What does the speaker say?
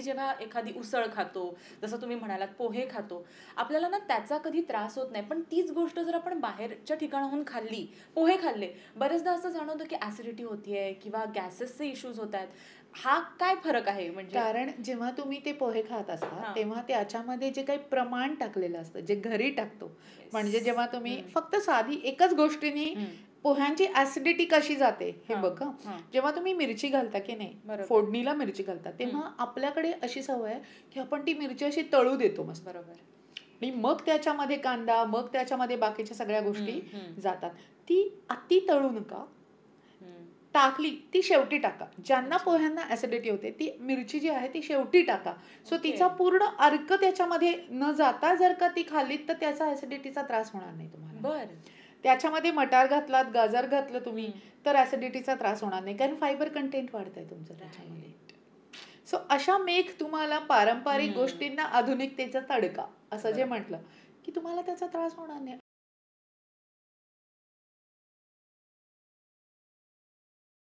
जेव्हा एखादी उसळ खातो, जसं तुम्ही म्हणालात पोहे खातो, आपल्याला ना त्याचा कधी त्रास होत नाही. पण तीच गोष्ट जर आपण बाहेरच्या ठिकाणाहून खाल्ली, पोहे खाल्ले, बरेचदा असं जाणवतं की ऍसिडिटी होतीये किंवा गॅसेसचे इश्यूज होत आहेत. हा काय फरक आहे म्हणजे? कारण जेव्हा तुम्ही ते पोहे खात असता हा. तेव्हा त्याच्यामध्ये जे काही प्रमाण टाकलेलं असतं जे घरी टाकतो, म्हणजे जेव्हा तुम्ही फक्त साधी एकच गोष्टीने पोह्यांची ऍसिडिटी कशी जाते हे हा, बघा. हा. जेव्हा तुम्ही मिरची घालता की नाही, बरोबर. फोडणीला मिरची घालता, तेव्हा आपल्याकडे अशी सवय आहे की आपण ती मिरची अशी तळू देतो मस्त, बरोबर. आणि मग त्याच्यामध्ये कांदा, मग त्याच्यामध्ये बाकीच्या सगळ्या गोष्टी जातात. ती अति तळू नका. टाकली ती शेवटी टाका. ज्यांना अच्छा. पोह्यांना ऍसिडिटी होते ती मिरची जी आहे ती शेवटी टाका. So okay. तिचा पूर्ण अर्क त्याच्यामध्ये न जाता जर का ती खाल्लीत तर त्याचा ऍसिडिटीचा त्रास होणार नाही तुम्हाला. बर. त्याच्यामध्ये मटार घातलात, गाजर घातलं तुम्ही, तर ऍसिडिटीचा त्रास होणार नाही, कारण फायबर कंटेंट वाढतंय तुमचं त्याच्यामध्ये. सो अशा मेघ तुम्हाला पारंपरिक गोष्टींना आधुनिकतेचा तडका असं जे म्हटलं की तुम्हाला त्याचा त्रास होणार नाही.